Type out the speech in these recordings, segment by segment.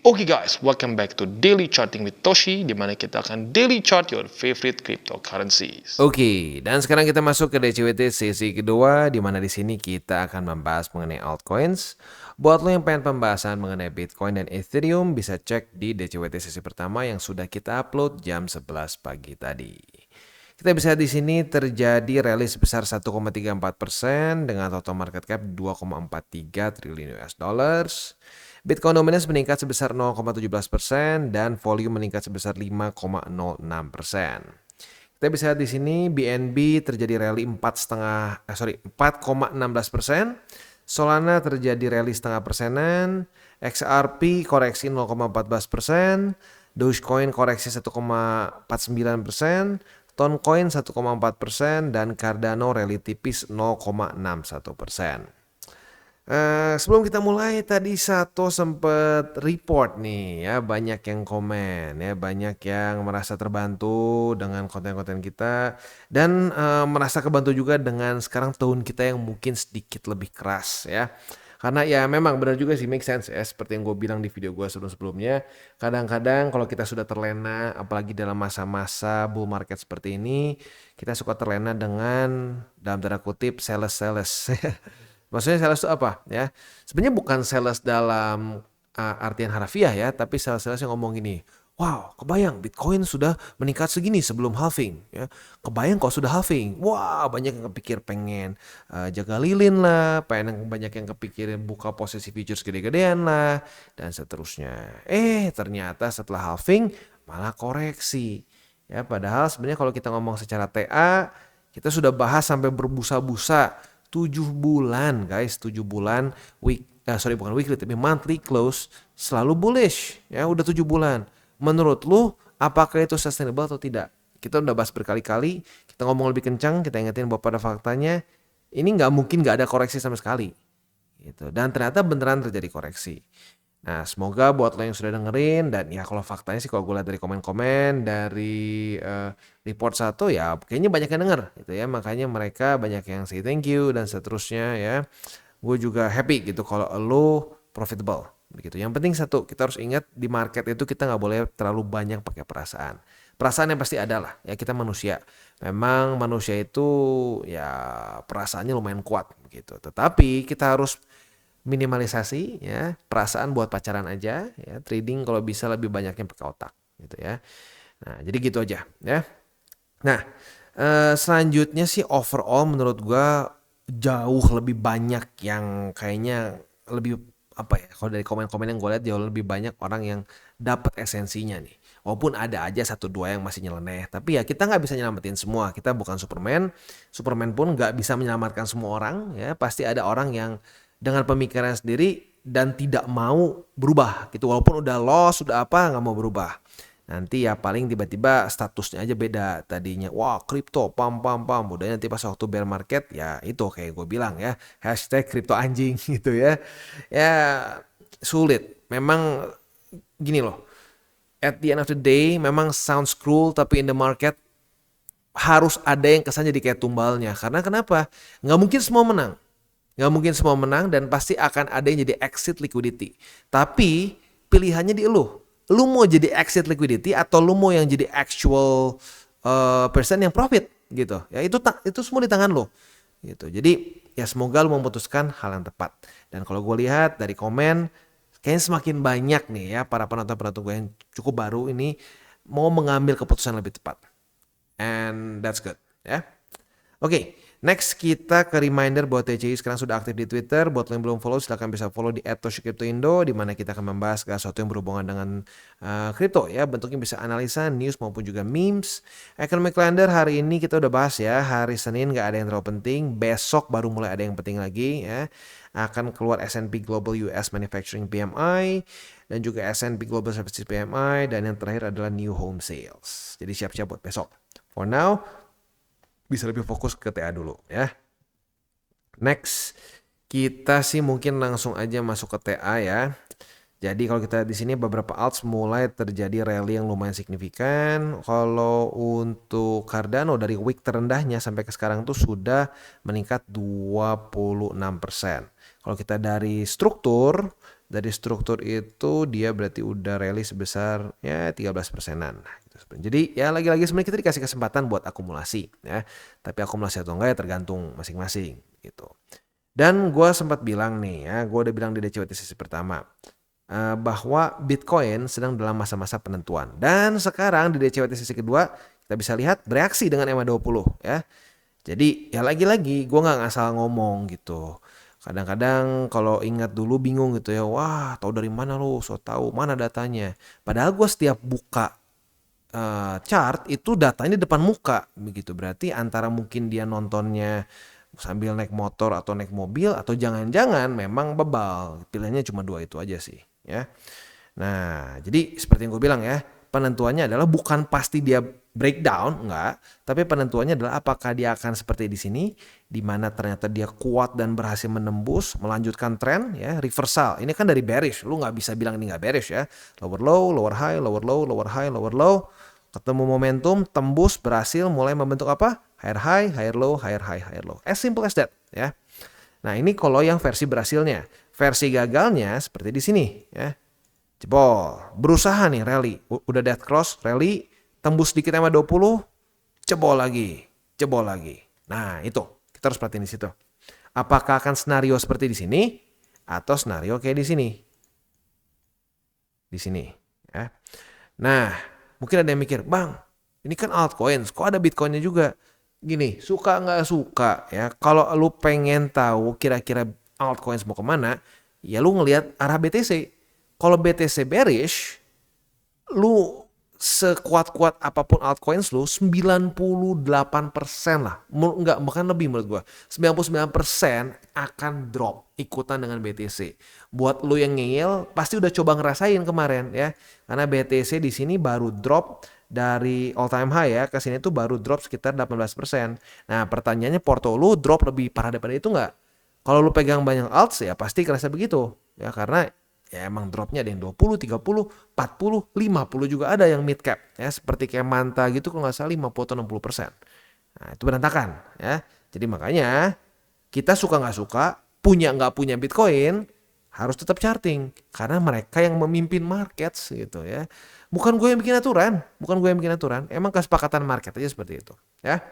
Oke guys, welcome back to Daily Charting with Toshi, di mana kita akan daily chart your favorite cryptocurrencies. Oke, dan sekarang kita masuk ke DCWT sesi kedua, di mana di sini kita akan membahas mengenai altcoins. Buat lo yang pengen pembahasan mengenai Bitcoin dan Ethereum, bisa cek di DCWT sesi pertama yang sudah kita upload jam 11 pagi tadi. Kita bisa di sini terjadi rally sebesar 1,34% dengan total market cap 2,43 triliun US dollars. Bitcoin dominance meningkat sebesar 0,17% dan volume meningkat sebesar 5,06%. Kita bisa lihat di sini BNB terjadi rally 4,16%. Solana terjadi rally setengah persenan. XRP koreksi 0,14%. Dogecoin koreksi 1,49%. Toncoin 1,4% dan Cardano rally tipis 0,61%. Sebelum kita mulai tadi Sato sempat report nih ya, banyak yang komen ya, banyak yang merasa terbantu dengan konten-konten kita dan merasa kebantu juga dengan sekarang tone kita yang mungkin sedikit lebih keras ya. Karena ya memang benar juga sih, make sense ya, seperti yang gue bilang di video gue sebelum-sebelumnya. Kadang-kadang kalau kita sudah terlena, apalagi dalam masa-masa bull market seperti ini, kita suka terlena dengan dalam tanda kutip sales-sales. Maksudnya sales itu apa ya? Sebenarnya bukan sales dalam artian harfiah ya, tapi sales-sales yang ngomong gini, wow, kebayang Bitcoin sudah meningkat segini sebelum halving ya. Kebayang kok sudah halving. Wah, banyak yang kepikir pengen jaga lilin lah, banyak yang kepikirin buka posisi futures gede-gedean lah dan seterusnya. Ternyata setelah halving malah koreksi. Ya, padahal sebenarnya kalau kita ngomong secara TA, kita sudah bahas sampai berbusa-busa 7 bulan guys, 7 bulan bukan weekly tapi monthly close selalu bullish ya, udah 7 bulan. Menurut lu apakah itu sustainable atau tidak? Kita udah bahas berkali-kali, kita ngomong lebih kencang, kita ingetin bahwa pada faktanya ini nggak mungkin nggak ada koreksi sama sekali gitu. Dan ternyata beneran terjadi koreksi. Nah, semoga buat lo yang sudah dengerin, dan ya kalau faktanya sih kalau gue lihat dari komen-komen dari report satu ya kayaknya banyak yang denger gitu ya, makanya mereka banyak yang say thank you dan seterusnya ya. Gue juga happy gitu kalau lo profitable begitu. Yang penting satu, kita harus ingat di market itu kita nggak boleh terlalu banyak pakai perasaan. Perasaan yang pasti ada lah ya, kita manusia. Memang manusia itu ya perasaannya lumayan kuat gitu. Tetapi kita harus minimalisasi ya, perasaan buat pacaran aja ya, trading kalau bisa lebih banyak yang pakai otak gitu ya. Nah, jadi gitu aja ya. Nah, selanjutnya sih overall menurut gua jauh lebih banyak yang kayaknya lebih apa ya, kalau dari komen-komen yang gue lihat jauh lebih banyak orang yang dapat esensinya nih. Walaupun ada aja satu dua yang masih nyeleneh, tapi ya kita nggak bisa nyelamatin semua. Kita bukan Superman. Superman pun nggak bisa menyelamatkan semua orang ya. Pasti ada orang yang dengan pemikiran sendiri dan tidak mau berubah gitu. Walaupun udah loss, sudah apa, nggak mau berubah. Nanti ya paling tiba-tiba statusnya aja beda. Tadinya wah kripto pam pam pam. Udah nanti pas waktu bear market ya itu kayak gue bilang ya. Hashtag kripto anjing gitu ya. Ya sulit. Memang gini loh. At the end of the day memang sounds cruel, tapi in the market harus ada yang kesan jadi kayak tumbalnya. Karena kenapa? Nggak mungkin semua menang. Nggak mungkin semua menang dan pasti akan ada yang jadi exit liquidity. Tapi pilihannya di lu. Lu mau jadi exit liquidity atau lu mau yang jadi actual person yang profit gitu. Ya itu semua di tangan lu. Gitu. Jadi ya semoga lu memutuskan hal yang tepat. Dan kalau gue lihat dari komen, kayaknya semakin banyak nih ya para penonton-penonton gue yang cukup baru ini mau mengambil keputusan lebih tepat. And that's good ya. Oke, next kita ke reminder buat TCI sekarang sudah aktif di Twitter. Buat lo yang belum follow, silahkan bisa follow di @toshicryptoindo, di mana kita akan membahas segala sesuatu yang berhubungan dengan kripto ya. Bentuknya bisa analisa, news maupun juga memes. Economic calendar hari ini kita udah bahas ya. Hari Senin nggak ada yang terlalu penting. Besok baru mulai ada yang penting lagi ya. Akan keluar S&P Global US Manufacturing PMI dan juga S&P Global Services PMI, dan yang terakhir adalah New Home Sales. Jadi siap-siap buat besok. For now, bisa lebih fokus ke TA dulu ya. Next, kita sih mungkin langsung aja masuk ke TA ya. Jadi kalau kita di sini beberapa alts mulai terjadi rally yang lumayan signifikan. Kalau untuk Cardano dari week terendahnya sampai ke sekarang tuh sudah meningkat 26%. Kalau kita dari struktur dari struktur itu dia berarti udah rally sebesar ya 13%-an. Nah, gitu. Jadi ya lagi-lagi sebenarnya kita dikasih kesempatan buat akumulasi ya. Tapi akumulasi atau enggak ya tergantung masing-masing gitu. Dan gue sempat bilang nih ya, gue udah bilang di DCWT sesi pertama bahwa Bitcoin sedang dalam masa-masa penentuan. Dan sekarang di DCWT sesi kedua kita bisa lihat bereaksi dengan EMA20 ya. Jadi ya lagi-lagi gue nggak asal ngomong gitu. Kadang-kadang kalau ingat dulu bingung gitu ya, wah tahu dari mana lo, so tahu mana datanya. Padahal gue setiap buka chart itu datanya di depan muka begitu. Berarti antara mungkin dia nontonnya sambil naik motor atau naik mobil atau jangan-jangan memang bebal. Pilihannya cuma dua itu aja sih ya. Nah, jadi seperti yang gue bilang ya, penentuannya adalah bukan pasti dia breakdown, enggak, tapi penentuannya adalah apakah dia akan seperti di sini, di mana ternyata dia kuat dan berhasil menembus, melanjutkan tren, ya, reversal. Ini kan dari bearish, lu nggak bisa bilang ini nggak bearish ya. Lower low, lower high, lower low, lower high, lower low, ketemu momentum, tembus, berhasil mulai membentuk apa? Higher high, higher low, higher high, higher low. As simple as that, ya. Nah ini kalau yang versi berhasilnya, versi gagalnya seperti di sini, ya. Jebol, berusaha nih rally, udah dead cross, rally, tembus dikit sama 20, jebol lagi. Nah itu, kita harus perhatiin di situ. Apakah akan senario seperti di sini, atau senario kayak di sini? Di sini. Ya. Nah, mungkin ada yang mikir, bang, ini kan altcoins, kok ada Bitcoinnya juga? Gini, suka nggak suka ya, kalau lu pengen tahu kira-kira altcoins mau kemana, ya lu ngelihat arah BTC. Kalau BTC bearish, lu sekuat-kuat apapun altcoins lu 98% lah. Enggak, bahkan lebih menurut gua. 99% akan drop ikutan dengan BTC. Buat lu yang ngeyel pasti udah coba ngerasain kemarin ya. Karena BTC di sini baru drop dari all time high ya ke sini tuh baru drop sekitar 18%. Nah, pertanyaannya porto lu drop lebih parah daripada itu enggak? Kalau lu pegang banyak alts ya pasti kerasa begitu. Ya karena ya emang dropnya ada yang 20, 30, 40, 50 juga ada yang mid cap. Ya, seperti kayak Manta gitu kalau nggak salah 50 atau 60%. Nah itu berantakan. Ya. Jadi makanya kita suka nggak suka, punya nggak punya Bitcoin, harus tetap charting. Karena mereka yang memimpin markets gitu ya. Bukan gue yang bikin aturan. Emang kesepakatan market aja seperti itu. Ya.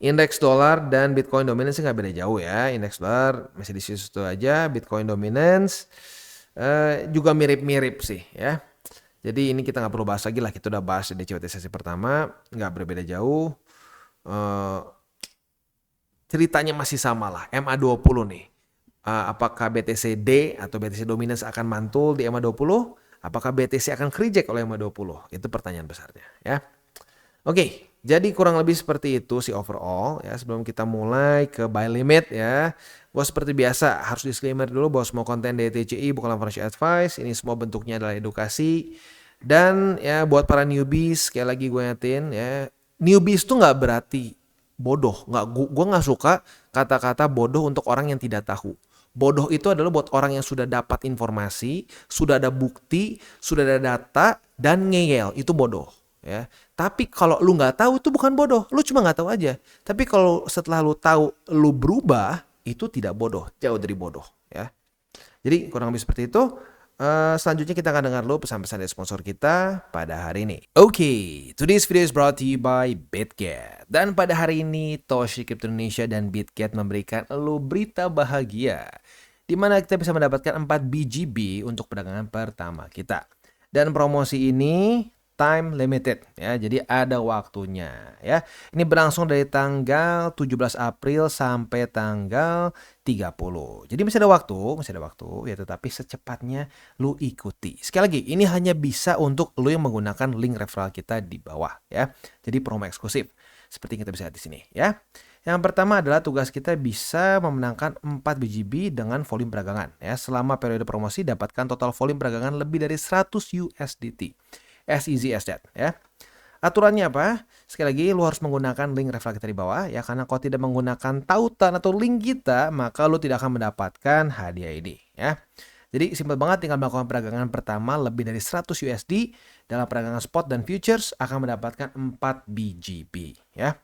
Indeks dolar dan Bitcoin dominance nggak beda jauh ya. Indeks dolar masih di situ aja. Bitcoin dominance juga mirip-mirip sih ya. Jadi ini kita nggak perlu bahas lagi lah. Kita udah bahas di DCWT sesi pertama. Nggak berbeda jauh. Ceritanya masih sama lah. MA20 nih. Apakah BTC D atau BTC dominance akan mantul di MA20? Apakah BTC akan reject oleh MA20? Itu pertanyaan besarnya ya. Oke, jadi kurang lebih seperti itu sih overall ya. Sebelum kita mulai ke buy limit ya, gue seperti biasa harus disclaimer dulu bahwa semua konten DTCI bukanlah financial advice. Ini semua bentuknya adalah edukasi. Dan ya buat para newbies, sekali lagi gue ingetin ya, newbies tuh nggak berarti bodoh. Gue nggak suka kata-kata bodoh untuk orang yang tidak tahu. Bodoh itu adalah buat orang yang sudah dapat informasi, sudah ada bukti, sudah ada data, dan ngeyel. Itu bodoh. Ya, tapi kalau lu nggak tahu itu bukan bodoh, lu cuma nggak tahu aja. Tapi kalau setelah lu tahu lu berubah, itu tidak bodoh, jauh dari bodoh. Ya, jadi kurang lebih seperti itu. Selanjutnya kita akan dengar dulu pesan-pesan dari sponsor kita pada hari ini. Oke, today's video is brought to you by BitGet. Dan pada hari ini Toshi Crypto Indonesia dan BitGet memberikan lu berita bahagia, di mana kita bisa mendapatkan 4 BGB untuk perdagangan pertama kita. Dan promosi ini time limited ya, jadi ada waktunya ya. Ini berlangsung dari tanggal 17 April sampai tanggal 30. Jadi masih ada waktu ya, tetapi secepatnya lu ikuti. Sekali lagi, ini hanya bisa untuk lu yang menggunakan link referral kita di bawah ya. Jadi promo eksklusif seperti yang kita bisa lihat di sini ya. Yang pertama adalah tugas kita bisa memenangkan 4 BGB dengan volume perdagangan ya. Selama periode promosi dapatkan total volume perdagangan lebih dari 100 USDT. As easy as that ya. Aturannya apa? Sekali lagi lu harus menggunakan link referral kita di bawah ya, karena kalau tidak menggunakan tautan atau link kita maka lu tidak akan mendapatkan hadiah ini ya. Jadi simpel banget, tinggal melakukan perdagangan pertama lebih dari 100 USD dalam perdagangan spot dan futures akan mendapatkan 4 BGB ya.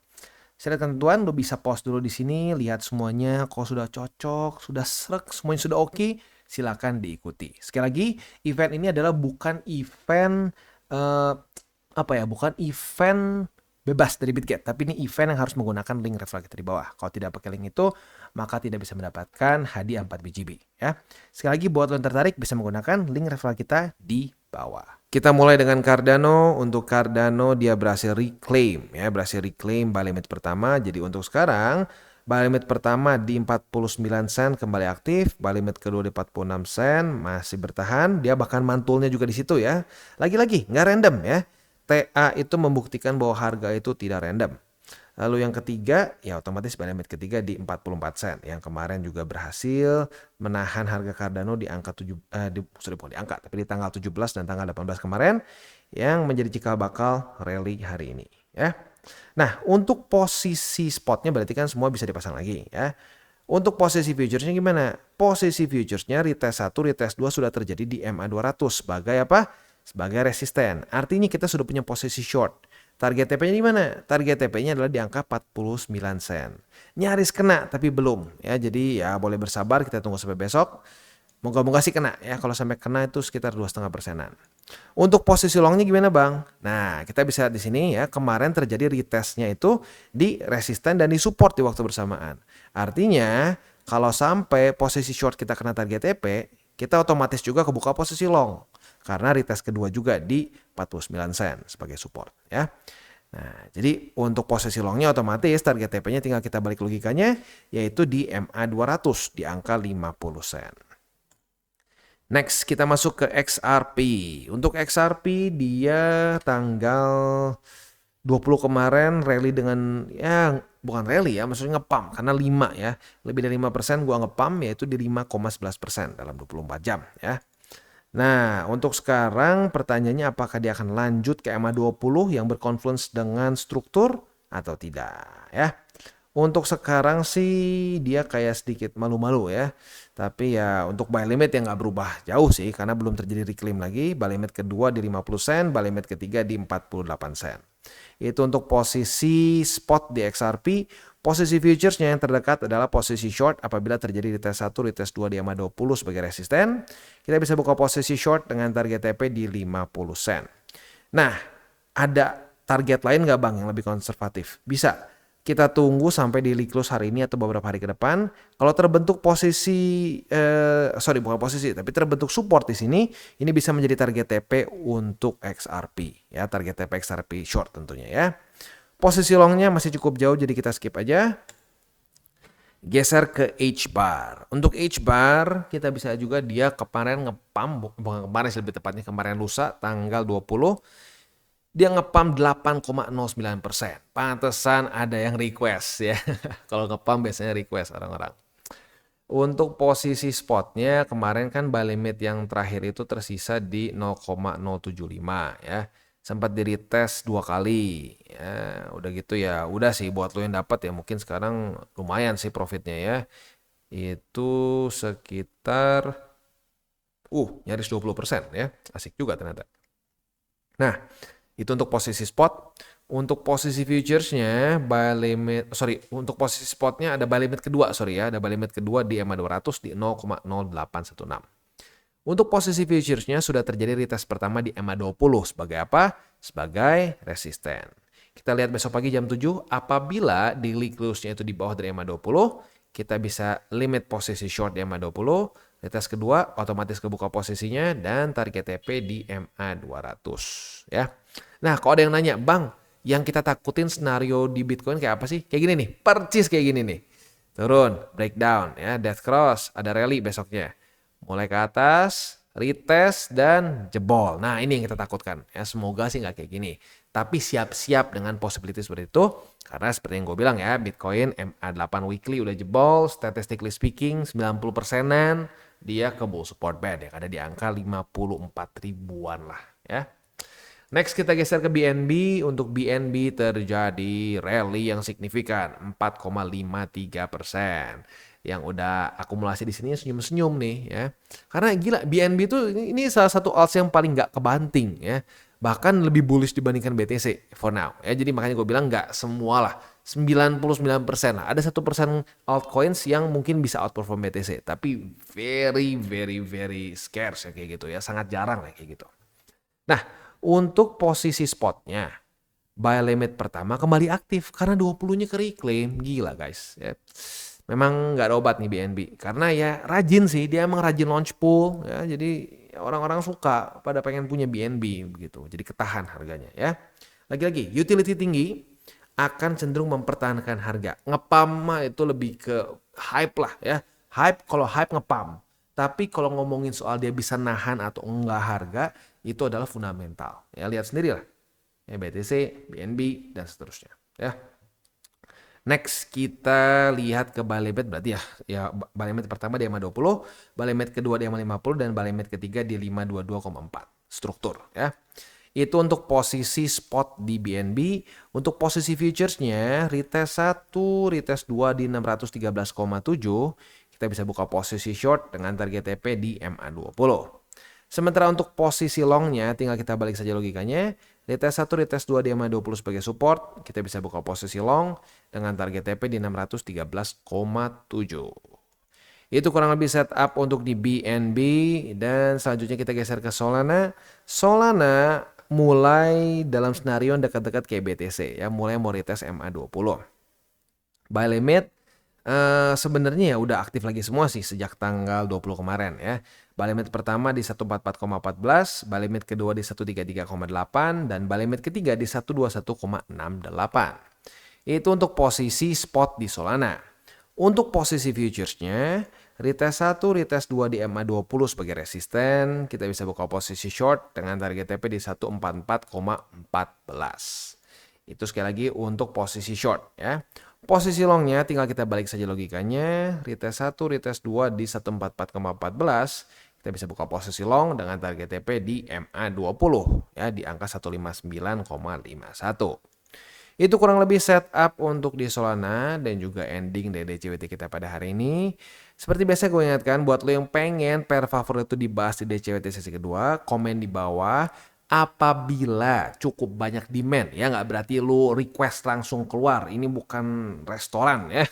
Secara ketentuan lu bisa pause dulu di sini, lihat semuanya, kalau sudah cocok, sudah srek, semuanya sudah oke, silakan diikuti. Sekali lagi, event ini adalah bukan event bukan event bebas dari Bitget, tapi ini event yang harus menggunakan link referral kita di bawah. Kalau tidak pakai link itu, maka tidak bisa mendapatkan hadiah 4 BGB ya. Sekali lagi buat lo yang tertarik bisa menggunakan link referral kita di bawah. Kita mulai dengan Cardano. Untuk Cardano dia berhasil reclaim buy limit pertama. Jadi untuk sekarang buy limit pertama di 49 sen kembali aktif, buy limit kedua di 46 sen masih bertahan. Dia bahkan mantulnya juga di situ ya. Lagi-lagi nggak random ya. TA itu membuktikan bahwa harga itu tidak random. Lalu yang ketiga, ya otomatis buy limit ketiga di 44 sen. Yang kemarin juga berhasil menahan harga Cardano di angka tapi di tanggal 17 dan tanggal 18 kemarin yang menjadi cikal bakal rally hari ini ya. Nah, untuk posisi spotnya berarti kan semua bisa dipasang lagi ya. Untuk posisi futuresnya gimana? Posisi futuresnya retest 1, retest 2 sudah terjadi di MA200 sebagai apa? Sebagai resisten. Artinya kita sudah punya posisi short. Target TP-nya di mana? Target TP-nya adalah di angka 49 sen. Nyaris kena tapi belum ya. Jadi ya boleh bersabar, kita tunggu sampai besok. Moga-moga sih kena ya. Kalau sampai kena itu sekitar 2,5%. Untuk posisi longnya gimana Bang? Nah, kita bisa lihat di sini ya, kemarin terjadi retestnya itu di resisten dan di support di waktu bersamaan. Artinya, kalau sampai posisi short kita kena target TP, kita otomatis juga kebuka posisi long. Karena retest kedua juga di 49 sen sebagai support ya. Nah, jadi untuk posisi longnya otomatis target TP-nya tinggal kita balik logikanya, yaitu di MA200 di angka 50 sen. Next kita masuk ke XRP. Untuk XRP dia tanggal 20 kemarin rally dengan ya bukan rally ya, maksudnya ngepump karena 5 ya. Lebih dari 5% gua ngepump yaitu di 5,11% dalam 24 jam ya. Nah, untuk sekarang pertanyaannya apakah dia akan lanjut ke MA20 yang berkonfluence dengan struktur atau tidak ya. Untuk sekarang sih dia kayak sedikit malu-malu ya. Tapi ya untuk buy limit yang nggak berubah jauh sih karena belum terjadi reclaim lagi. Buy limit kedua di 50 sen, buy limit ketiga di 48 sen. Itu untuk posisi spot di XRP. Posisi futuresnya yang terdekat adalah posisi short apabila terjadi retest 1, retest 2 di MA20 sebagai resisten. Kita bisa buka posisi short dengan target TP di 50 sen. Nah, ada target lain nggak Bang yang lebih konservatif? Bisa. Kita tunggu sampai daily close hari ini atau beberapa hari ke depan. Kalau terbentuk terbentuk support di sini, ini bisa menjadi target TP untuk XRP. Ya, target TP XRP short tentunya ya. Posisi longnya masih cukup jauh, jadi kita skip aja. Geser ke H-bar. Untuk H-bar, kita bisa juga dia kemarin ngepump, bukan kemarin sih lebih tepatnya, kemarin lusa tanggal 20. Dia ngepump 8,09%. Pantesan ada yang request ya. Kalau ngepump biasanya request orang-orang. Untuk posisi spotnya kemarin kan buy limit yang terakhir itu tersisa di 0,075 ya. Sempat di retest 2 kali ya, udah gitu ya udah sih buat lo yang dapat ya mungkin sekarang lumayan sih profitnya ya, itu sekitar nyaris 20% ya, asik juga ternyata. Nah itu untuk posisi spot. Untuk posisi futuresnya untuk posisi spotnya ada buy limit kedua ada buy limit kedua di MA200 di 0,0816. Untuk posisi futuresnya sudah terjadi retest pertama di MA20 sebagai apa? Sebagai resisten. Kita lihat besok pagi jam 7, apabila daily close-nya itu di bawah dari MA20, kita bisa limit posisi short di MA20, retest kedua otomatis kebuka posisinya dan target TP di MA200 ya. Nah, kalau ada yang nanya, "Bang, yang kita takutin senario di Bitcoin kayak apa sih?" Kayak gini nih, percis kayak gini nih. Turun, breakdown ya, death cross, ada rally besoknya. Mulai ke atas, retest, dan jebol. Nah ini yang kita takutkan. Ya, semoga sih nggak kayak gini. Tapi siap-siap dengan possibility seperti itu. Karena seperti yang gue bilang ya, Bitcoin MA8 weekly udah jebol. Statistically speaking 90%-an dia ke bull support band yang ada di angka 54 ribuan lah ya. Next kita geser ke BNB. Untuk BNB terjadi rally yang signifikan 4,53%. Yang udah akumulasi di sini senyum-senyum nih ya. Karena gila BNB itu ini salah satu alts yang paling nggak kebanting ya. Bahkan lebih bullish dibandingkan BTC for now ya. Jadi makanya gue bilang nggak semua lah 99% lah. Ada 1% altcoins yang mungkin bisa outperform BTC, tapi very very very scarce ya kayak gitu ya, sangat jarang lah kayak gitu. Nah, untuk posisi spotnya, buy limit pertama kembali aktif karena 20-nya ke-reclaim. Gila guys ya. Memang nggak ada obat nih BNB karena ya rajin sih, dia emang rajin launch pool ya, jadi orang-orang suka pada pengen punya BNB begitu, jadi ketahan harganya ya. Lagi-lagi utility tinggi akan cenderung mempertahankan harga. Ngepam itu lebih ke hype lah ya, hype, kalau hype ngepam, tapi kalau ngomongin soal dia bisa nahan atau enggak harga, itu adalah fundamental ya, lihat sendiri lah ya, BTC, BNB dan seterusnya ya. Next kita lihat ke buy limit, berarti ya buy limit pertama di 520, buy limit kedua di 550 dan buy limit ketiga di 522,4. Struktur ya. Itu untuk posisi spot di BNB. Untuk posisi futuresnya retest 1, retest 2 di 613,7. Kita bisa buka posisi short dengan target TP di MA20. Sementara untuk posisi longnya tinggal kita balik saja logikanya. Retest 1, retest 2 di MA20 sebagai support. Kita bisa buka posisi long dengan target TP di 613,7. Itu kurang lebih setup untuk di BNB. Dan selanjutnya kita geser ke Solana. Solana mulai dalam skenario dekat-dekat kayak BTC ya, mulai mau retest MA20. Buy limit sebenarnya ya udah aktif lagi semua sih sejak tanggal 20 kemarin ya. Buy limit pertama di 144,14, buy limit kedua di 133,8 dan buy limit ketiga di 121,68. Itu untuk posisi spot di Solana. Untuk posisi futuresnya, retest 1, retest 2 di MA20 sebagai resisten. Kita bisa buka posisi short dengan target TP di 144,14. Itu sekali lagi untuk posisi short ya. Posisi longnya tinggal kita balik saja logikanya. Retest 1, retest 2 di 144,14. Kita bisa buka posisi long dengan target TP di MA20 ya, di angka 159,51. Itu kurang lebih setup untuk di Solana dan juga ending dari DCWT kita pada hari ini. Seperti biasa gue ingatkan buat lo yang pengen pair favorit itu dibahas di DCWT sesi kedua, komen di bawah. Apabila cukup banyak demand ya, nggak berarti lu request langsung keluar. Ini bukan restoran ya.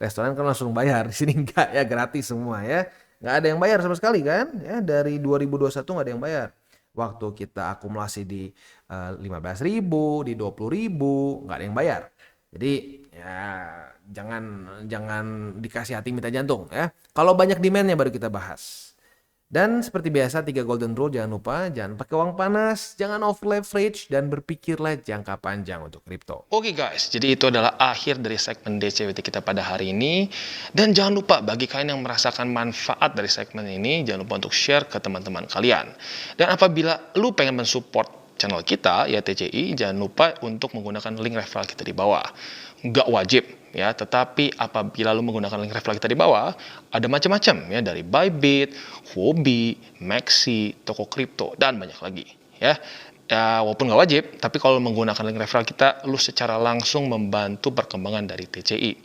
Restoran kan langsung bayar, di sini enggak ya, gratis semua ya. Nggak ada yang bayar sama sekali kan ya, dari 2021 nggak ada yang bayar. Waktu kita akumulasi di 15.000, di 20.000 nggak ada yang bayar. Jadi ya jangan dikasih hati minta jantung ya. Kalau banyak demandnya baru kita bahas. Dan seperti biasa 3 golden rule, jangan lupa jangan pakai uang panas, jangan over leverage, dan berpikirlah jangka panjang untuk kripto. Oke guys, jadi itu adalah akhir dari segmen DCWT kita pada hari ini. Dan jangan lupa bagi kalian yang merasakan manfaat dari segmen ini, jangan lupa untuk share ke teman-teman kalian. Dan apabila lu pengen mensupport channel kita ya TCI, jangan lupa untuk menggunakan link referral kita di bawah. Nggak wajib ya, tetapi apabila lu menggunakan link referral kita di bawah, ada macam-macam ya, dari Bybit, Huobi, Maxi, toko kripto dan banyak lagi ya. Ya, walaupun nggak wajib, tapi kalau menggunakan link referral kita, lu secara langsung membantu perkembangan dari TCI.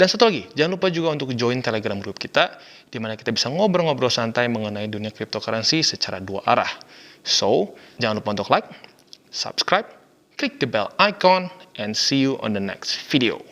Dan satu lagi, jangan lupa juga untuk join Telegram group kita, di mana kita bisa ngobrol-ngobrol santai mengenai dunia cryptocurrency secara 2 arah. So, jangan lupa untuk like, subscribe, click the bell icon, and see you on the next video.